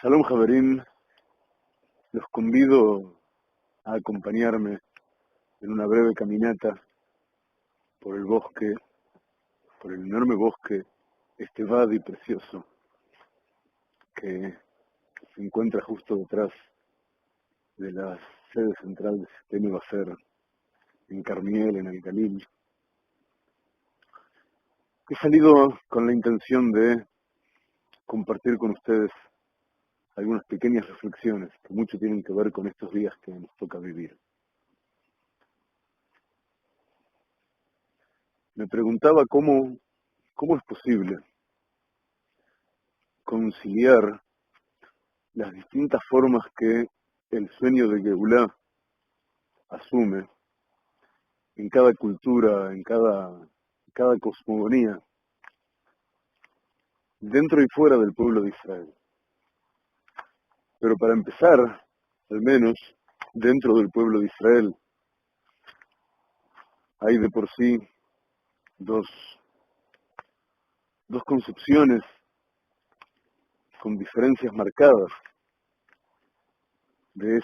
Shalom Javerim, los convido a acompañarme en una breve caminata por el bosque, por el enorme bosque, este vadi precioso que se encuentra justo detrás de la sede central de Sistema Baser, en Carmiel, en el Galil. He salido con la intención de compartir con ustedes algunas pequeñas reflexiones que mucho tienen que ver con estos días que nos toca vivir. Me preguntaba cómo es posible conciliar las distintas formas que el sueño de Geulah asume en cada cultura, en cada cosmogonía, dentro y fuera del pueblo de Israel. Pero para empezar, al menos dentro del pueblo de Israel, hay de por sí dos concepciones con diferencias marcadas de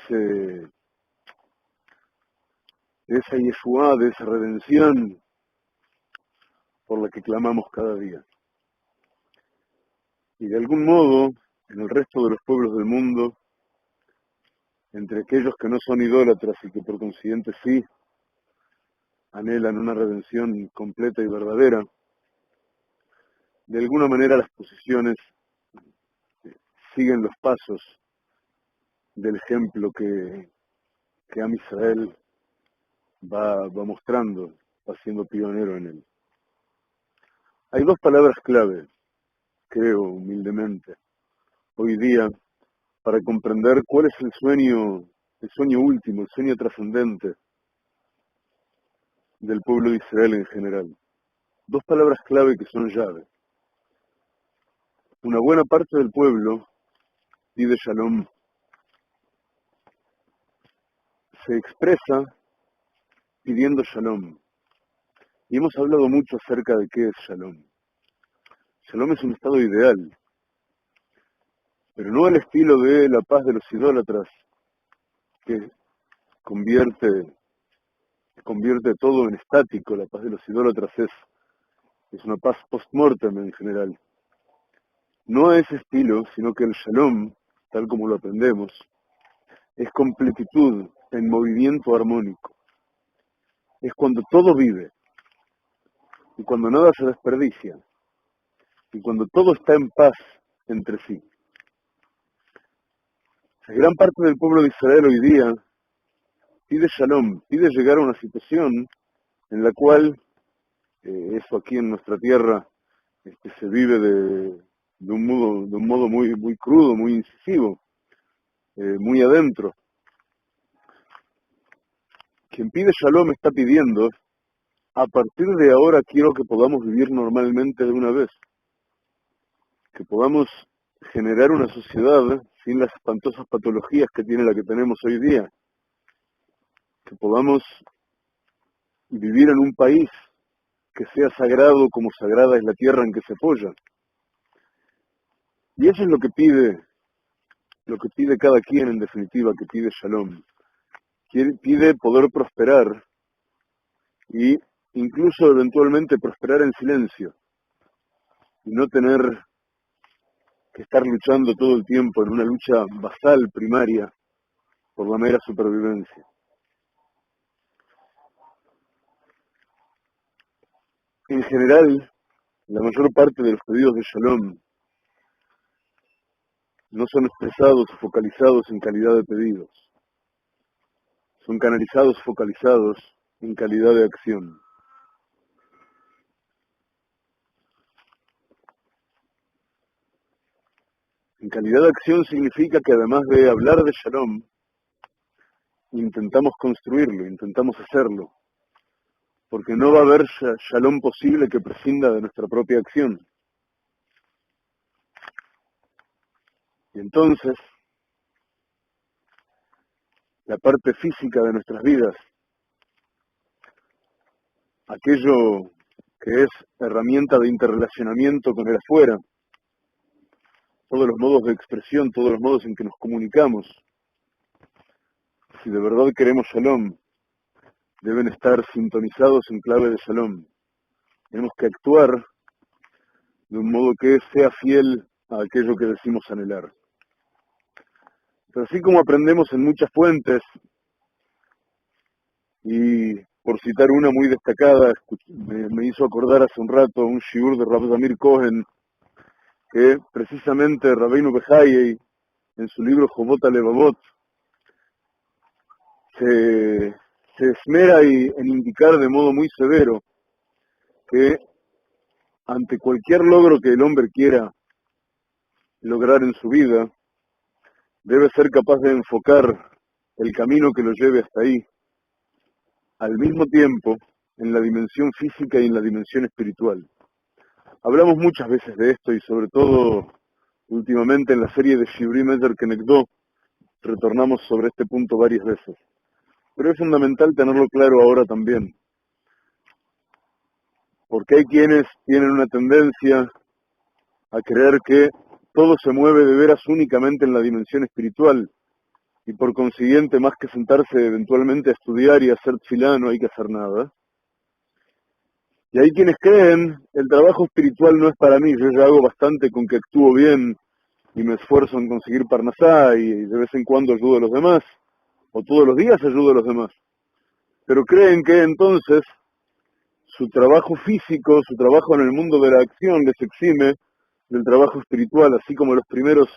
esa Yeshua, de esa redención por la que clamamos cada día. Y de algún modo, en el resto de los pueblos del mundo, entre aquellos que no son idólatras y que por consiguiente sí anhelan una redención completa y verdadera, de alguna manera las posiciones siguen los pasos del ejemplo que Am Israel va mostrando, va siendo pionero en él. Hay dos palabras clave, creo humildemente, hoy día, para comprender cuál es el sueño último, el sueño trascendente del pueblo de Israel en general. Dos palabras clave que son llave. Una buena parte del pueblo pide Shalom. Se expresa pidiendo Shalom. Y hemos hablado mucho acerca de qué es Shalom. Shalom es un estado ideal, pero no al estilo de la paz de los idólatras, que convierte todo en estático. La paz de los idólatras es una paz post-mortem en general. No a ese estilo, sino que el Shalom, tal como lo aprendemos, es completitud en movimiento armónico. Es cuando todo vive, y cuando nada se desperdicia, y cuando todo está en paz entre sí. La gran parte del pueblo de Israel hoy día pide Shalom, pide llegar a una situación en la cual, eso aquí en nuestra tierra, se vive de un modo muy, muy crudo, muy incisivo, muy adentro. Quien pide Shalom está pidiendo: a partir de ahora quiero que podamos vivir normalmente de una vez, que podamos generar una sociedad sin las espantosas patologías que tiene la que tenemos hoy día, que podamos vivir en un país que sea sagrado como sagrada es la tierra en que se apoya. Y eso es lo que pide cada quien, en definitiva, que pide Shalom. Pide poder prosperar y incluso eventualmente prosperar en silencio y no tener que estar luchando todo el tiempo en una lucha basal, primaria, por la mera supervivencia. En general, la mayor parte de los pedidos de Shalom no son expresados o focalizados en calidad de pedidos. Son canalizados, focalizados en calidad de acción. En calidad de acción significa que además de hablar de Shalom, intentamos construirlo, intentamos hacerlo, porque no va a haber Shalom posible que prescinda de nuestra propia acción. Y entonces, la parte física de nuestras vidas, aquello que es herramienta de interrelacionamiento con el afuera, todos los modos de expresión, todos los modos en que nos comunicamos, si de verdad queremos Shalom, deben estar sintonizados en clave de Shalom. Tenemos que actuar de un modo que sea fiel a aquello que decimos anhelar. Pero así como aprendemos en muchas fuentes, y por citar una muy destacada, me hizo acordar hace un rato un shiur de Rav Damir Cohen, que precisamente Rabbeinu Bechayei, en su libro Jobot Alevavot, se esmera en indicar de modo muy severo que ante cualquier logro que el hombre quiera lograr en su vida, debe ser capaz de enfocar el camino que lo lleve hasta ahí, al mismo tiempo en la dimensión física y en la dimensión espiritual. Hablamos muchas veces de esto y sobre todo últimamente en la serie de Shibrim Ezer Kenegdo retornamos sobre este punto varias veces. Pero es fundamental tenerlo claro ahora también, porque hay quienes tienen una tendencia a creer que todo se mueve de veras únicamente en la dimensión espiritual, y por consiguiente, más que sentarse eventualmente a estudiar y hacer tfilá, no hay que hacer nada. Y hay quienes creen, el trabajo espiritual no es para mí, yo ya hago bastante con que actúo bien y me esfuerzo en conseguir parnasá y de vez en cuando ayudo a los demás, o todos los días ayudo a los demás. Pero creen que entonces su trabajo físico, su trabajo en el mundo de la acción les exime del trabajo espiritual, así como los primeros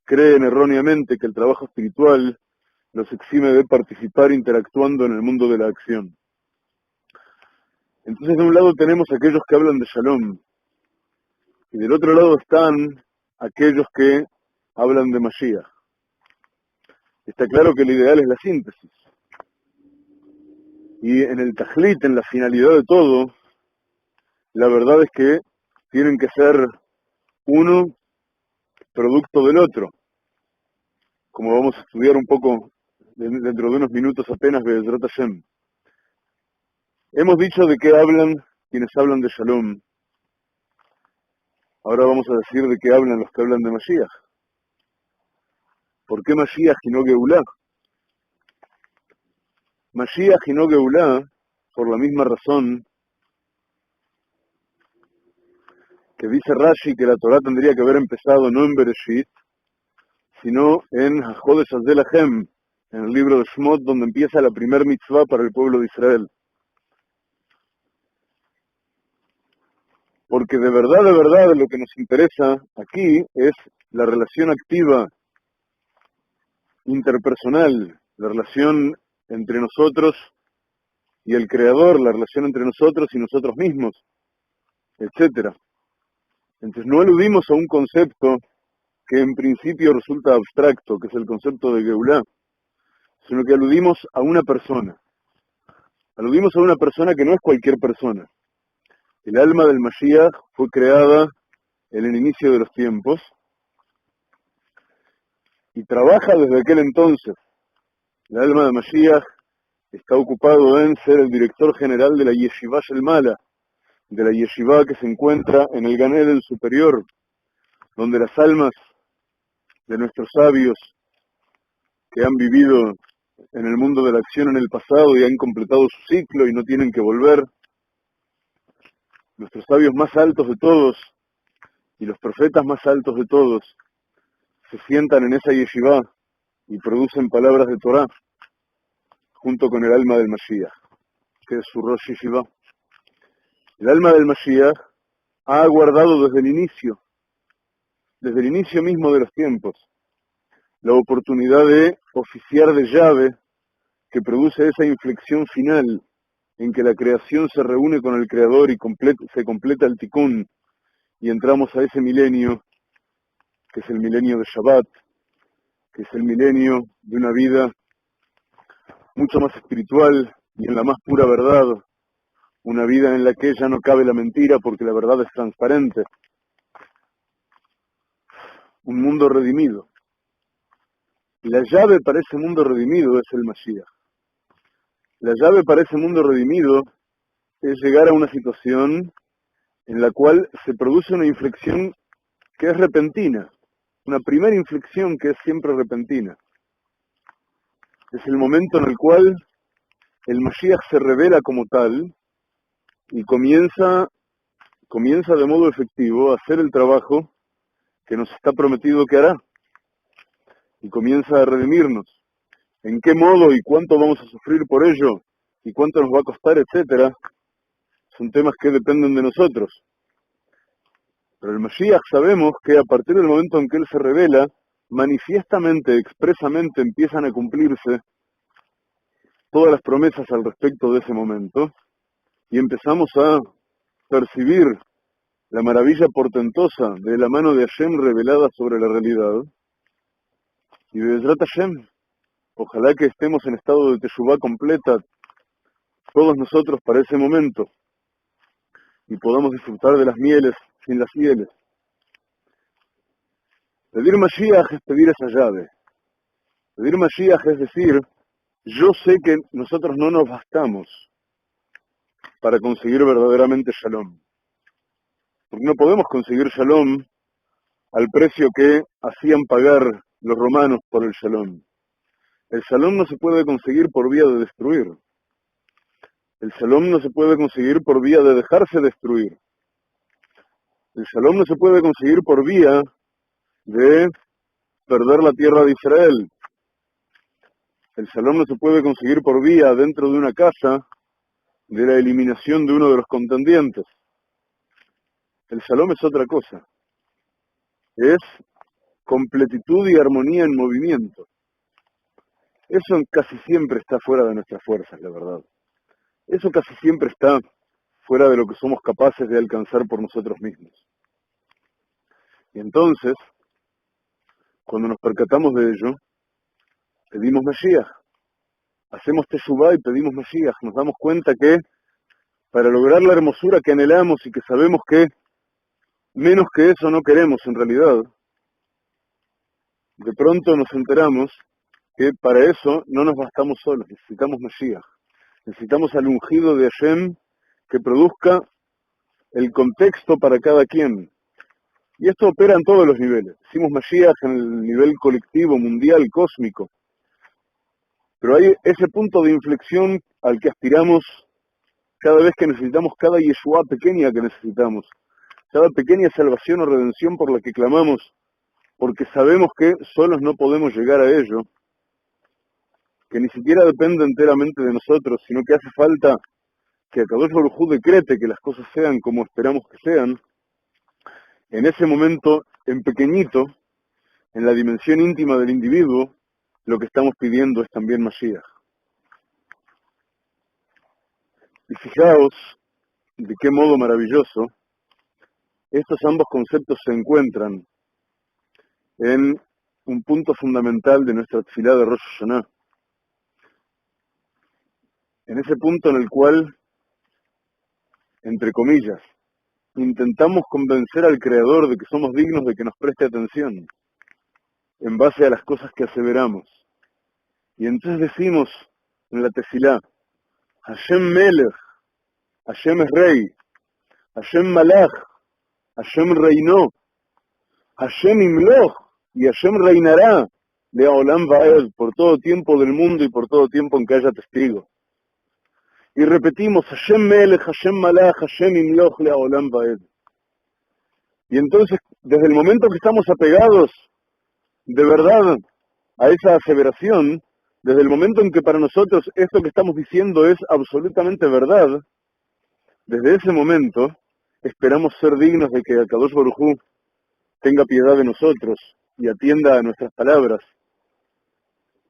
creen erróneamente que el trabajo espiritual los exime de participar interactuando en el mundo de la acción. Entonces, de un lado tenemos aquellos que hablan de Shalom, y del otro lado están aquellos que hablan de Mashiach. Está claro que el ideal es la síntesis. Y en el tajlit, en la finalidad de todo, la verdad es que tienen que ser uno producto del otro. Como vamos a estudiar un poco dentro de unos minutos apenas de Be'ezrat Hashem. Hemos dicho de qué hablan quienes hablan de Shalom. Ahora vamos a decir de qué hablan los que hablan de Mashiach. ¿Por qué Mashiach y no Geulá? Mashiach y no Geulá, por la misma razón que dice Rashi que la Torá tendría que haber empezado no en Bereshit, sino en Jodesh Azelachem, en el libro de Shmot, donde empieza la primer mitzvah para el pueblo de Israel. Porque de verdad, lo que nos interesa aquí es la relación activa, interpersonal, la relación entre nosotros y el Creador, la relación entre nosotros y nosotros mismos, etc. Entonces no aludimos a un concepto que en principio resulta abstracto, que es el concepto de Geulá, sino que aludimos a una persona. Aludimos a una persona que no es cualquier persona. El alma del Mashiach fue creada en el inicio de los tiempos y trabaja desde aquel entonces. El alma de Mashiach está ocupado en ser el director general de la Yeshiva Shel Mala, de la Yeshiva que se encuentra en el Gan Eden superior, donde las almas de nuestros sabios que han vivido en el mundo de la acción en el pasado y han completado su ciclo y no tienen que volver, nuestros sabios más altos de todos y los profetas más altos de todos se sientan en esa yeshiva y producen palabras de Torah junto con el alma del Mashiach, que es su Rosh Yeshiva. El alma del Mashiach ha aguardado desde el inicio mismo de los tiempos, la oportunidad de oficiar de llave que produce esa inflexión final en que la creación se reúne con el Creador y se completa el Tikkun, y entramos a ese milenio, que es el milenio de Shabbat, que es el milenio de una vida mucho más espiritual y en la más pura verdad, una vida en la que ya no cabe la mentira porque la verdad es transparente, un mundo redimido. Y la llave para ese mundo redimido es el Mashiach. La llave para ese mundo redimido es llegar a una situación en la cual se produce una inflexión que es repentina, una primera inflexión que es siempre repentina. Es el momento en el cual el Mashiach se revela como tal y comienza de modo efectivo a hacer el trabajo que nos está prometido que hará y comienza a redimirnos. ¿En qué modo y cuánto vamos a sufrir por ello y cuánto nos va a costar, etcétera? Son temas que dependen de nosotros. Pero el Mashiach sabemos que a partir del momento en que Él se revela, manifiestamente, expresamente empiezan a cumplirse todas las promesas al respecto de ese momento y empezamos a percibir la maravilla portentosa de la mano de Hashem revelada sobre la realidad. Y de Bezrat Hashem, ojalá que estemos en estado de Teshuvá completa todos nosotros para ese momento y podamos disfrutar de las mieles sin las hieles. Pedir Mashiach es pedir esa llave. Pedir Mashiach es decir, yo sé que nosotros no nos bastamos para conseguir verdaderamente Shalom. Porque no podemos conseguir Shalom al precio que hacían pagar los romanos por el Shalom. El Shalom no se puede conseguir por vía de destruir. El Shalom no se puede conseguir por vía de dejarse destruir. El Shalom no se puede conseguir por vía de perder la tierra de Israel. El Shalom no se puede conseguir por vía dentro de una casa de la eliminación de uno de los contendientes. El Shalom es otra cosa. Es completitud y armonía en movimiento. Eso casi siempre está fuera de nuestras fuerzas, la verdad. Eso casi siempre está fuera de lo que somos capaces de alcanzar por nosotros mismos. Y entonces, cuando nos percatamos de ello, pedimos Mashiach. Hacemos Teshuvá y pedimos Mashiach. Nos damos cuenta que para lograr la hermosura que anhelamos y que sabemos que menos que eso no queremos en realidad, de pronto nos enteramos que para eso no nos bastamos solos, necesitamos Mashiach. Necesitamos al ungido de Hashem que produzca el contexto para cada quien. Y esto opera en todos los niveles. Decimos Mashiach en el nivel colectivo, mundial, cósmico. Pero hay ese punto de inflexión al que aspiramos cada vez que necesitamos, cada Yeshua pequeña que necesitamos, cada pequeña salvación o redención por la que clamamos, porque sabemos que solos no podemos llegar a ello, que ni siquiera depende enteramente de nosotros, sino que hace falta que Akadosh Baruj Hu decrete que las cosas sean como esperamos que sean. En ese momento, en pequeñito, en la dimensión íntima del individuo, lo que estamos pidiendo es también Mashiach. Y fijaos de qué modo maravilloso estos ambos conceptos se encuentran en un punto fundamental de nuestra tefilá de Rosh Hashanah. En ese punto en el cual, entre comillas, intentamos convencer al Creador de que somos dignos de que nos preste atención, en base a las cosas que aseveramos. Y entonces decimos en la tefilá, Hashem Melech, Hashem es Rey, Hashem Malach, Hashem reinó, Hashem Imloch, y Hashem reinará, Leolam Vaed, por todo tiempo del mundo y por todo tiempo en que haya testigos. Y repetimos, Hashem Melech, Hashem Malach, Hashem Imloch, Leolam Vaed. Y entonces, desde el momento que estamos apegados de verdad a esa aseveración, desde el momento en que para nosotros esto que estamos diciendo es absolutamente verdad, desde ese momento esperamos ser dignos de que Akadosh Baruj Hu tenga piedad de nosotros y atienda a nuestras palabras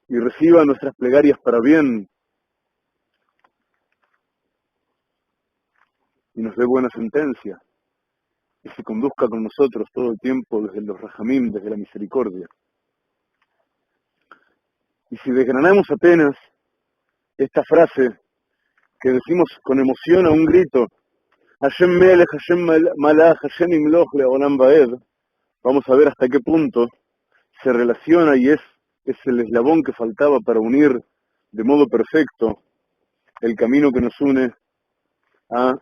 y reciba nuestras plegarias para bien y nos dé buena sentencia y se conduzca con nosotros todo el tiempo desde los Rahamim, desde la misericordia. Y si desgranamos apenas esta frase que decimos con emoción a un grito, Hashem Melech, Hashem Malach, Hashem Imloch, Leolam Vaed, vamos a ver hasta qué punto se relaciona y es el eslabón que faltaba para unir de modo perfecto el camino que nos une a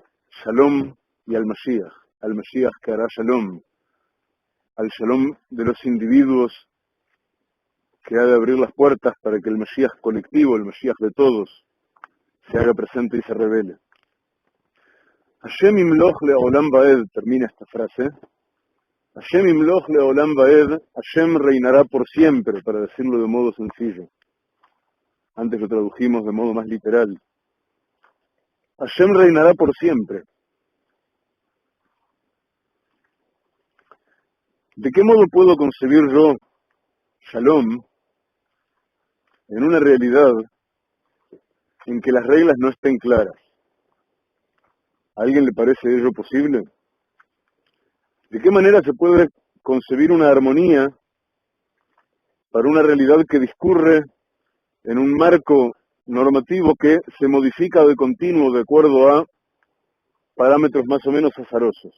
Shalom y al Mashiach que hará Shalom. al shalom de los individuos que ha de abrir las puertas para que el Mashiach colectivo, el Mashiach de todos, se haga presente y se revele. Hashem imloch le'olam va'ed, termina esta frase. Hashem imloch le'olam va'ed, Hashem reinará por siempre, para decirlo de modo sencillo. Antes lo tradujimos de modo más literal. Hashem reinará por siempre. ¿De qué modo puedo concebir yo Shalom en una realidad en que las reglas no estén claras? ¿A alguien le parece ello posible? ¿De qué manera se puede concebir una armonía para una realidad que discurre en un marco normativo que se modifica de continuo de acuerdo a parámetros más o menos azarosos?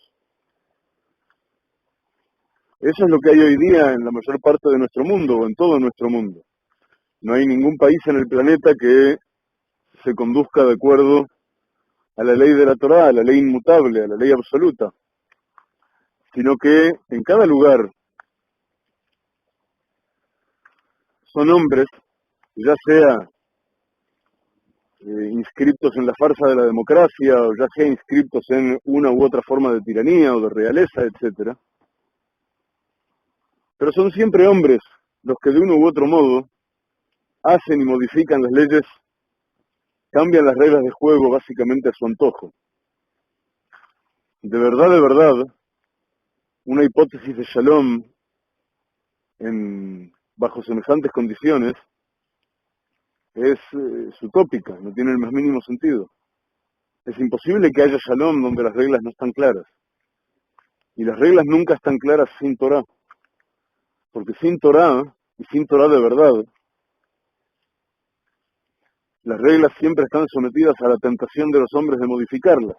Eso es lo que hay hoy día en la mayor parte de nuestro mundo, o en todo nuestro mundo. No hay ningún país en el planeta que se conduzca de acuerdo a la ley de la Torá, a la ley inmutable, a la ley absoluta, sino que en cada lugar son hombres, ya sea inscriptos en la farsa de la democracia, o ya sea inscriptos en una u otra forma de tiranía o de realeza, etcétera. Pero son siempre hombres los que de uno u otro modo hacen y modifican las leyes, cambian las reglas de juego básicamente a su antojo. De verdad, una hipótesis de Shalom bajo semejantes condiciones es utópica, no tiene el más mínimo sentido. Es imposible que haya Shalom donde las reglas no están claras. Y las reglas nunca están claras sin Torah. Porque sin Torah, y sin Torah de verdad, las reglas siempre están sometidas a la tentación de los hombres de modificarlas.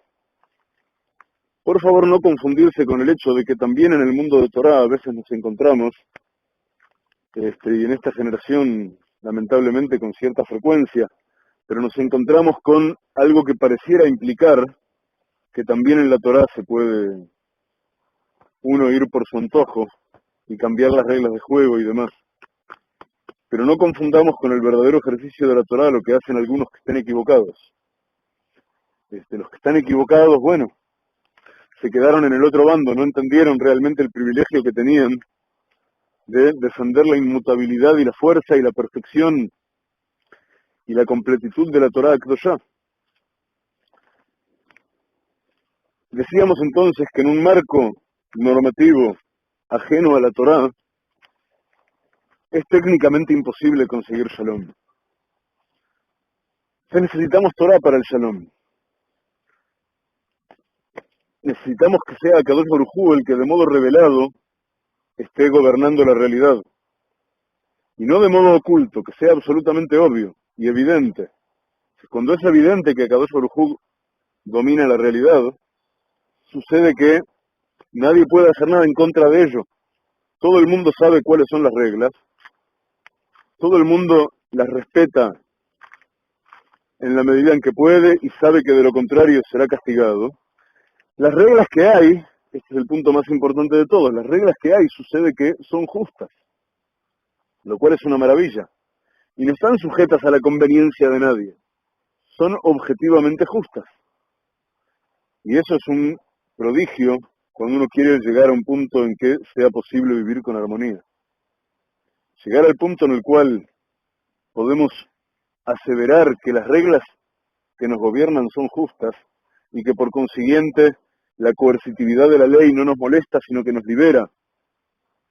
Por favor, no confundirse con el hecho de que también en el mundo de Torah a veces nos encontramos, y en esta generación lamentablemente con cierta frecuencia, pero nos encontramos con algo que pareciera implicar que también en la Torah se puede uno ir por su antojo y cambiar las reglas de juego y demás. Pero no confundamos con el verdadero ejercicio de la Torá lo que hacen algunos que estén equivocados. Los que están equivocados, bueno, se quedaron en el otro bando, no entendieron realmente el privilegio que tenían de defender la inmutabilidad y la fuerza y la perfección y la completitud de la Torá Kedoshá. Decíamos entonces que en un marco normativo ajeno a la Torá, es técnicamente imposible conseguir Shalom. Necesitamos Torah para el Shalom. Necesitamos que sea Kadosh Baruj Hu el que de modo revelado esté gobernando la realidad. Y no de modo oculto, que sea absolutamente obvio y evidente. Cuando es evidente que Kadosh Baruj Hu domina la realidad, sucede que nadie puede hacer nada en contra de ello. Todo el mundo sabe cuáles son las reglas, todo el mundo las respeta en la medida en que puede y sabe que de lo contrario será castigado. Las reglas que hay, este es el punto más importante de todos, las reglas que hay sucede que son justas, lo cual es una maravilla, y no están sujetas a la conveniencia de nadie, son objetivamente justas. Y eso es un prodigio cuando uno quiere llegar a un punto en que sea posible vivir con armonía. Llegar al punto en el cual podemos aseverar que las reglas que nos gobiernan son justas y que por consiguiente la coercitividad de la ley no nos molesta, sino que nos libera,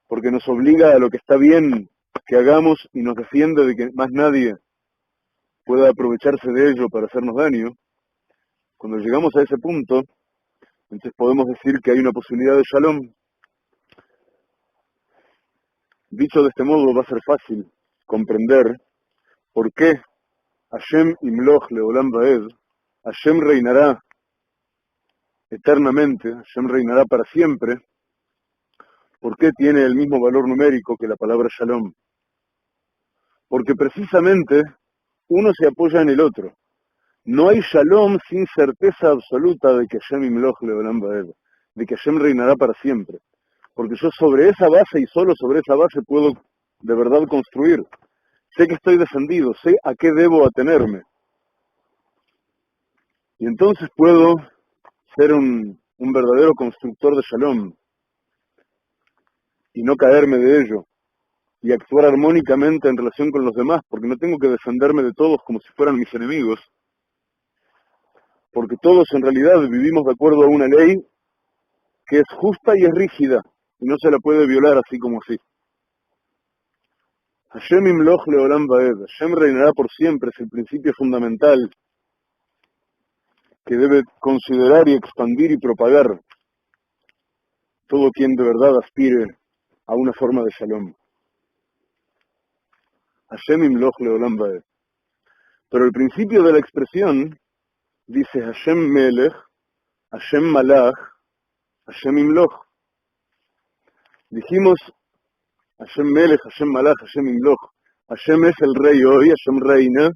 porque nos obliga a lo que está bien que hagamos y nos defiende de que más nadie pueda aprovecharse de ello para hacernos daño. Cuando llegamos a ese punto, entonces podemos decir que hay una posibilidad de Shalom. Dicho de este modo, va a ser fácil comprender por qué Hashem imloch leolam va'ed, Hashem reinará eternamente, Hashem reinará para siempre. ¿Por qué tiene el mismo valor numérico que la palabra Shalom? Porque precisamente uno se apoya en el otro. No hay Shalom sin certeza absoluta de que Hashem imloch leolam va'ed, de que Hashem reinará para siempre. porque yo sobre esa base y solo sobre esa base puedo de verdad construir. Sé que estoy defendido, sé a qué debo atenerme. Y entonces puedo ser un verdadero constructor de Shalom y no caerme de ello y actuar armónicamente en relación con los demás, porque no tengo que defenderme de todos como si fueran mis enemigos, porque todos en realidad vivimos de acuerdo a una ley que es justa y es rígida, y no se la puede violar así como así. Hashem imloch leolam vaed, Hashem reinará por siempre, es el principio fundamental que debe considerar y expandir y propagar todo quien de verdad aspire a una forma de Shalom. Hashem imloch leolam vaed. Pero el principio de la expresión dice Hashem melech, Hashem malach, Hashem imloch. Dijimos Hashem melech, Hashem malach, Hashem imloch. Hashem es el rey hoy, Hashem reina,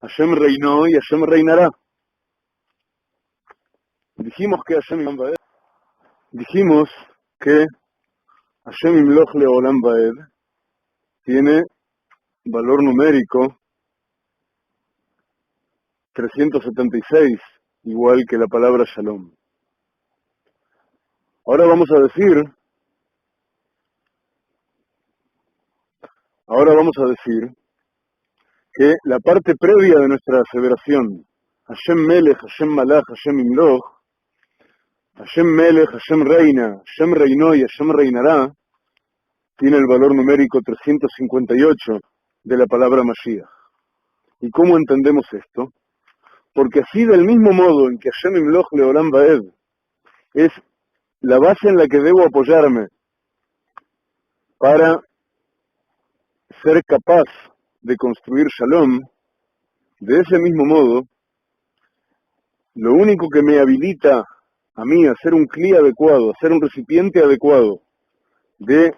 Hashem reinó y Hashem reinará. Dijimos que Hashem imloch vaed. Dijimos que Hashem imloch leolam vaed tiene valor numérico 376, igual que la palabra Shalom. Ahora vamos a decir que la parte previa de nuestra aseveración, Hashem melech, Hashem malach, Hashem imloch, Hashem melech, Hashem reina, Hashem reinó y Hashem reinará, tiene el valor numérico 358 de la palabra Mashiach. ¿Y cómo entendemos esto? Porque así del mismo modo en que Hashem imloch leolam vaed es la base en la que debo apoyarme para ser capaz de construir Shalom, de ese mismo modo, lo único que me habilita a mí a ser un cli adecuado, a ser un recipiente adecuado de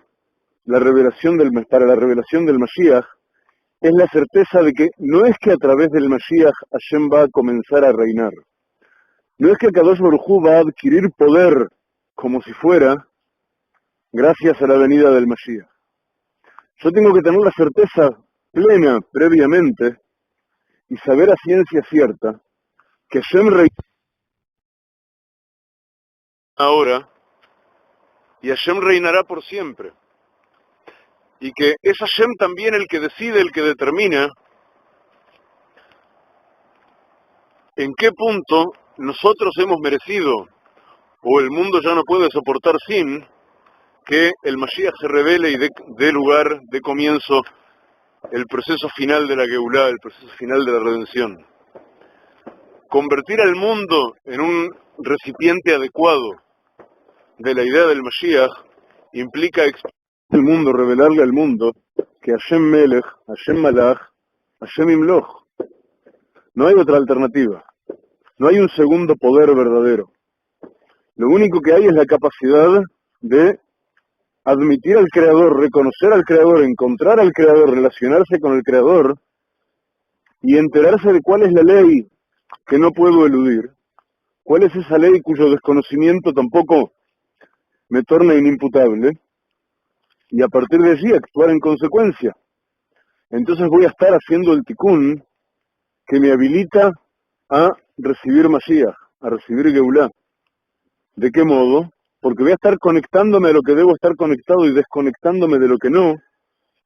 la revelación para la revelación del Mashiach, es la certeza de que no es que a través del Mashiach Hashem va a comenzar a reinar. No es que Kadosh Baruj Hu va a adquirir poder como si fuera gracias a la venida del Mashiach. Yo tengo que tener la certeza plena previamente y saber a ciencia cierta que Hashem reina ahora y Hashem reinará por siempre. Y que es Hashem también el que decide, el que determina en qué punto nosotros hemos merecido, o el mundo ya no puede soportar sin, que el Mashiach se revele y dé lugar, dé comienzo, el proceso final de la Geulá, el proceso final de la redención. Convertir al mundo en un recipiente adecuado de la idea del Mashiach implica el mundo, revelarle al mundo que Hashem melech, Hashem malach, Hashem imloch. No hay otra alternativa. No hay un segundo poder verdadero. Lo único que hay es la capacidad de admitir al Creador, reconocer al Creador, encontrar al Creador, relacionarse con el Creador y enterarse de cuál es la ley que no puedo eludir, cuál es esa ley cuyo desconocimiento tampoco me torna inimputable, y a partir de allí actuar en consecuencia. Entonces voy a estar haciendo el tikkun que me habilita a recibir Mashiach, a recibir Geulá. ¿De qué modo? Porque voy a estar conectándome a lo que debo estar conectado y desconectándome de lo que no,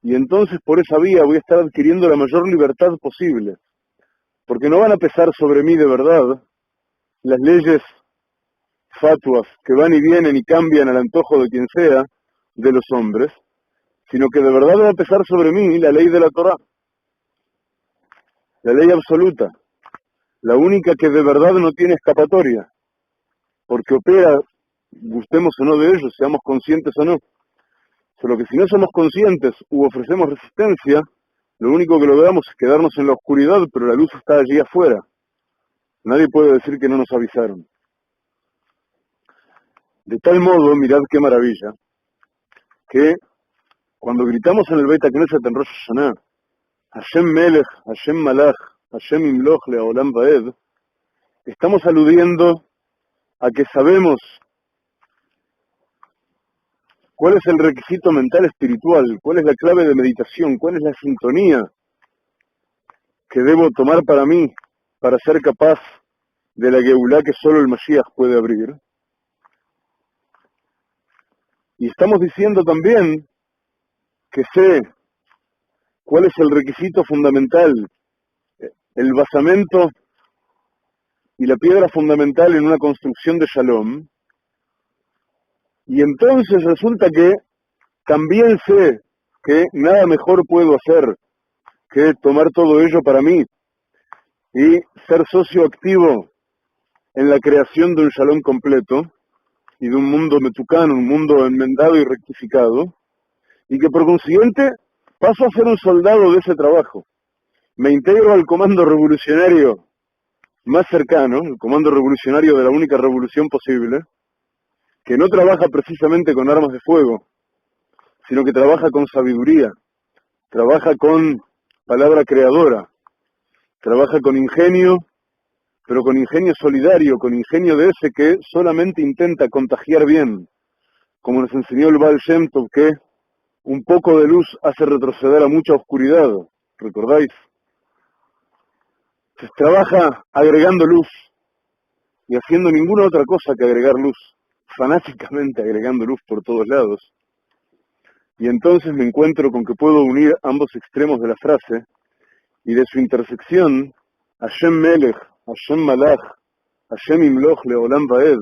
y entonces por esa vía voy a estar adquiriendo la mayor libertad posible. Porque no van a pesar sobre mí de verdad las leyes fatuas que van y vienen y cambian al antojo de quien sea, de los hombres, sino que de verdad va a pesar sobre mí la ley de la Torá, la ley absoluta, la única que de verdad no tiene escapatoria, porque opera, gustemos o no de ello, seamos conscientes o no. Solo que si no somos conscientes u ofrecemos resistencia, lo único que logramos es quedarnos en la oscuridad, pero la luz está allí afuera. Nadie puede decir que no nos avisaron. De tal modo, mirad qué maravilla, que cuando gritamos en el Beit HaKnesset en Rosh Hashanah, Hashem melech, Hashem malach, Hashem imloch leolam vaed, estamos aludiendo a que sabemos ¿Cuál es el requisito mental espiritual? ¿Cuál es la clave de meditación? ¿Cuál es la sintonía que debo tomar para mí, para ser capaz de la Geulá que solo el Mashiach puede abrir? Y estamos diciendo también que sé cuál es el requisito fundamental, el basamento y la piedra fundamental en una construcción de Shalom. Y entonces resulta que también sé que nada mejor puedo hacer que tomar todo ello para mí y ser socio activo en la creación de un Shalom completo y de un mundo metucano, un mundo enmendado y rectificado, y que por consiguiente paso a ser un soldado de ese trabajo. Me integro al comando revolucionario más cercano, el comando revolucionario de la única revolución posible, que no trabaja precisamente con armas de fuego, sino que trabaja con sabiduría, trabaja con palabra creadora, trabaja con ingenio, pero con ingenio solidario, con ingenio de ese que solamente intenta contagiar bien, como nos enseñó el Baal Shem Tov, que un poco de luz hace retroceder a mucha oscuridad, ¿recordáis? Se trabaja agregando luz y haciendo ninguna otra cosa que agregar luz, fanáticamente agregando luz por todos lados. Y entonces me encuentro con que puedo unir ambos extremos de la frase y de su intersección, Hashem Melech, Hashem Malach, Hashem Imloch Leolam Vaed.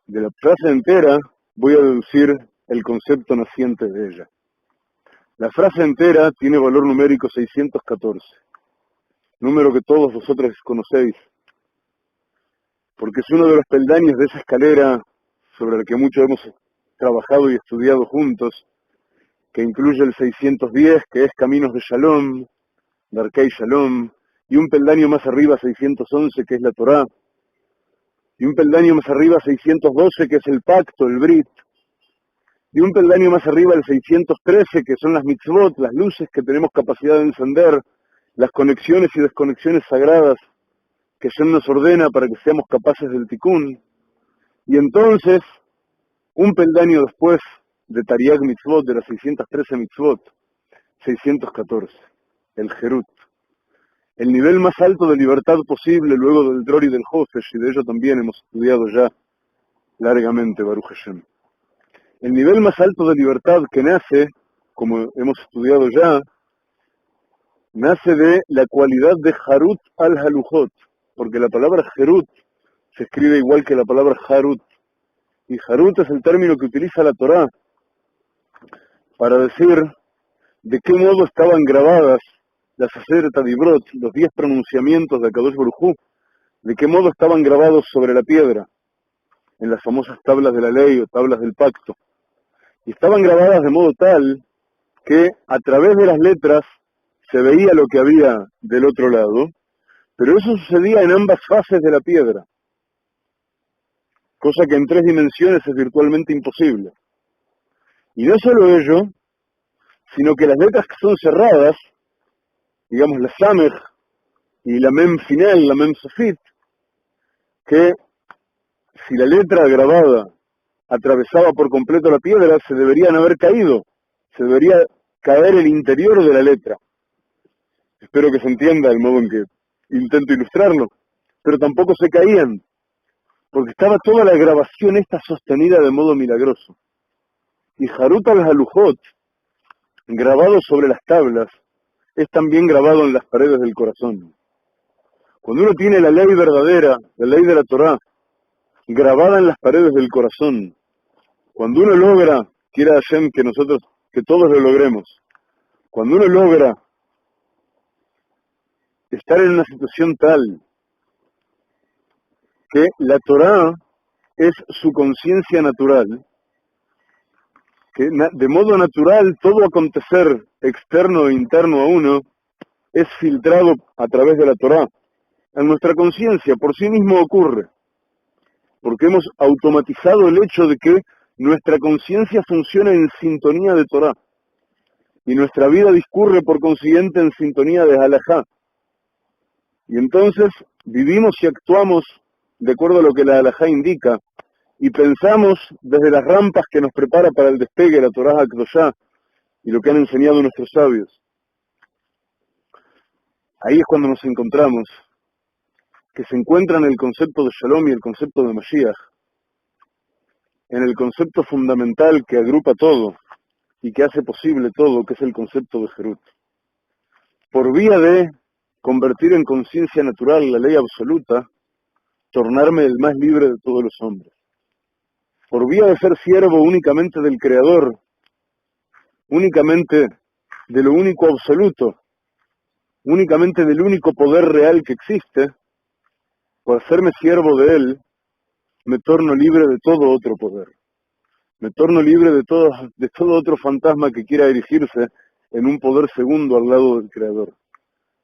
De la frase entera voy a deducir el concepto naciente de ella. La frase entera tiene valor numérico 614, número que todos vosotros conocéis, porque es uno de los peldaños de esa escalera sobre la que mucho hemos trabajado y estudiado juntos, que incluye el 610, que es Caminos de Shalom, Darkei Shalom, y un peldaño más arriba, 611, que es la Torá, y un peldaño más arriba, 612, que es el pacto, el Brit, y un peldaño más arriba, el 613, que son las mitzvot, las luces que tenemos capacidad de encender, las conexiones y desconexiones sagradas que Shem nos ordena para que seamos capaces del tikkun. Y entonces, un peldaño después de Tariag Mitzvot, de las 613 Mitzvot, 614, el Jerut. El nivel más alto de libertad posible luego del Dror y del Hofesh, y de ello también hemos estudiado ya largamente, Baruch Hashem. El nivel más alto de libertad que nace, como hemos estudiado ya, nace de la cualidad de Harut al-Halujot, porque la palabra Jerut se escribe igual que la palabra Harut, y Harut es el término que utiliza la Torá para decir de qué modo estaban grabadas las Aseret Adibrot, los 10 pronunciamientos de Akadosh Baruj Hu, de qué modo estaban grabados sobre la piedra, en las famosas tablas de la ley o tablas del pacto. Y estaban grabadas de modo tal que a través de las letras se veía lo que había del otro lado, pero eso sucedía en ambas fases de la piedra, cosa que en 3 dimensiones es virtualmente imposible. Y no solo ello, sino que las letras que son cerradas, digamos la Samech y la Mem final, la Mem Sofit, que si la letra grabada atravesaba por completo la piedra, se deberían haber caído, se debería caer el interior de la letra. Espero que se entienda el modo en que intento ilustrarlo, pero tampoco se caían, porque estaba toda la grabación esta sostenida de modo milagroso. Y Harut al-Halujot, grabado sobre las tablas, es también grabado en las paredes del corazón. Cuando uno tiene la ley verdadera, la ley de la Torá, grabada en las paredes del corazón, cuando uno logra, quiera Hashem que todos lo logremos, cuando uno logra estar en una situación tal que la Torá es su conciencia natural, que de modo natural todo acontecer externo e interno a uno es filtrado a través de la Torá. En nuestra conciencia por sí mismo ocurre, porque hemos automatizado el hecho de que nuestra conciencia funciona en sintonía de Torá, y nuestra vida discurre por consiguiente en sintonía de Halajá. Y entonces vivimos y actuamos de acuerdo a lo que la Halajá indica, y pensamos desde las rampas que nos prepara para el despegue la Torah HaKadoshá y lo que han enseñado nuestros sabios. Ahí es cuando nos encontramos, que se encuentran el concepto de Shalom y el concepto de Mashiach, en el concepto fundamental que agrupa todo y que hace posible todo, que es el concepto de Jerut. Por vía de convertir en conciencia natural la ley absoluta, tornarme el más libre de todos los hombres. Por vía de ser siervo únicamente del Creador, únicamente de lo único absoluto, únicamente del único poder real que existe, por hacerme siervo de Él, me torno libre de todo otro poder. Me torno libre de todo otro fantasma que quiera erigirse en un poder segundo al lado del Creador.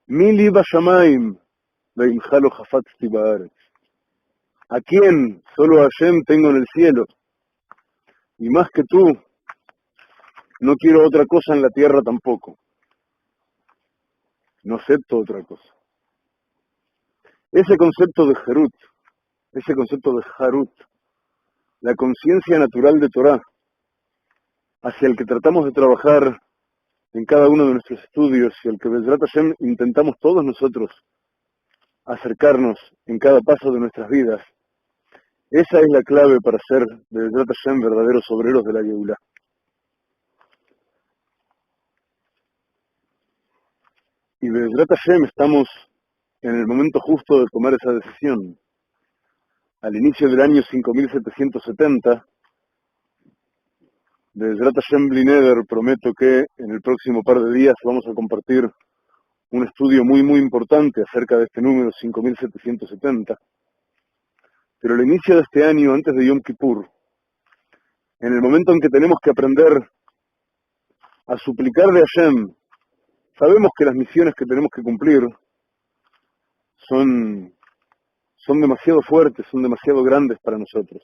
Mi liba shamaim, veimjalo hafatzti baaretz. ¿A quién? Solo a Hashem tengo en el cielo. Y más que tú, no quiero otra cosa en la tierra tampoco. No acepto otra cosa. Ese concepto de Jerut, ese concepto de Harut, la conciencia natural de Torah, hacia el que tratamos de trabajar en cada uno de nuestros estudios y al que Bezrat Hashem intentamos todos nosotros acercarnos en cada paso de nuestras vidas, esa es la clave para ser Bezrat Hashem verdaderos obreros de la Geulá. Y Bezrat Hashem estamos en el momento justo de tomar esa decisión. Al inicio del año 5770, Bezrat Hashem Bli Neder, prometo que en el próximo par de días vamos a compartir un estudio muy importante acerca de este número 5770. Pero al inicio de este año, antes de Yom Kippur, en el momento en que tenemos que aprender a suplicar de Hashem, sabemos que las misiones que tenemos que cumplir son demasiado fuertes, son demasiado grandes para nosotros.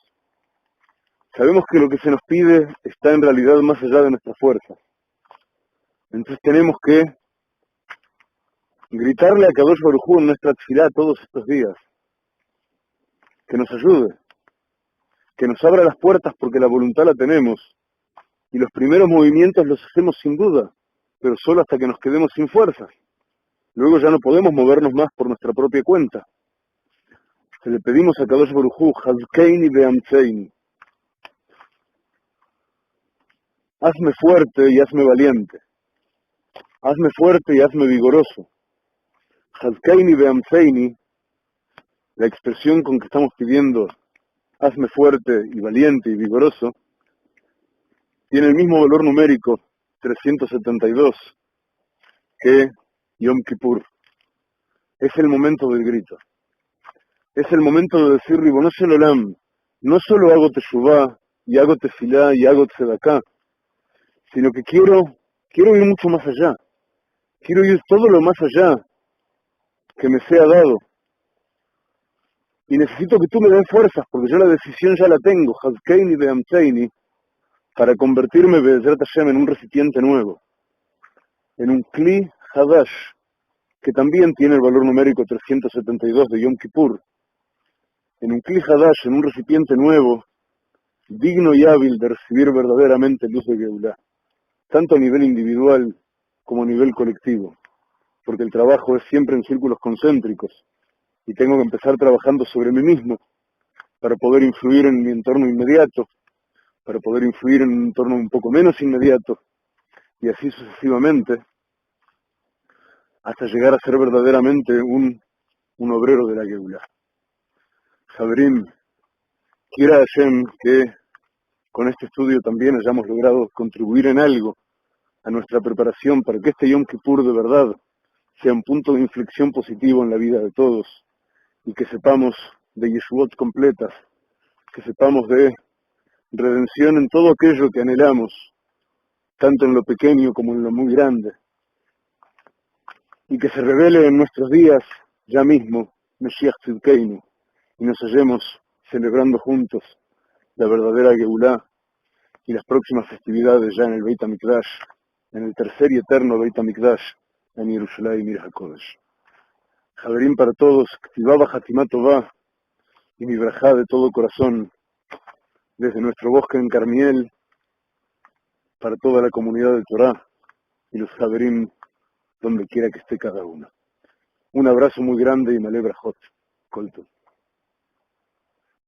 Sabemos que lo que se nos pide está en realidad más allá de nuestras fuerzas. Entonces tenemos que gritarle a Kadosh Baruj Hu en nuestra tefilá todos estos días, que nos ayude, que nos abra las puertas porque la voluntad la tenemos, y los primeros movimientos los hacemos sin duda, pero solo hasta que nos quedemos sin fuerzas. Luego ya no podemos movernos más por nuestra propia cuenta. Le pedimos a Kadosh Baruj Hu, Hazkeini ve'amtzeini, hazme fuerte y hazme valiente, hazme fuerte y hazme vigoroso. Hazkeini ve'amtzeini, la expresión con que estamos pidiendo hazme fuerte y valiente y vigoroso, tiene el mismo valor numérico, 372, que Yom Kippur. Es el momento del grito. Es el momento de decir, Ribono Shel Olam, no solo hago teshuvá, y hago tefilá, y hago tzedaká, sino que quiero ir mucho más allá. Quiero ir todo lo más allá que me sea dado. Y necesito que tú me des fuerzas, porque yo la decisión ya la tengo, Hazkeini ve'amtzeini, para convertirme Bezrat Hashem en un recipiente nuevo, en un Kli Hadash, que también tiene el valor numérico 372 de Yom Kippur, en un Kli Hadash, en un recipiente nuevo, digno y hábil de recibir verdaderamente luz de Geulá, tanto a nivel individual como a nivel colectivo, porque el trabajo es siempre en círculos concéntricos, y tengo que empezar trabajando sobre mí mismo, para poder influir en mi entorno inmediato, para poder influir en un entorno un poco menos inmediato, y así sucesivamente, hasta llegar a ser verdaderamente un obrero de la Geulá. Javerim, quiera Hashem que con este estudio también hayamos logrado contribuir en algo a nuestra preparación para que este Yom Kippur de verdad sea un punto de inflexión positivo en la vida de todos, y que sepamos de Yeshuot completas, que sepamos de redención en todo aquello que anhelamos, tanto en lo pequeño como en lo muy grande, y que se revele en nuestros días ya mismo Meshiach Tzidkeinu, y nos hallemos celebrando juntos la verdadera Geulá y las próximas festividades ya en el Beit HaMikdash, en el tercer y eterno Beit HaMikdash en Yerushalayim Mir HaKodesh. Javerim para todos, Ktivá Hatimá Tová, y mi brajá de todo corazón desde nuestro bosque en Carmiel, para toda la comunidad de Torá y los Haverim, donde quiera que esté cada uno. Un abrazo muy grande y Malé Brajot, Colton.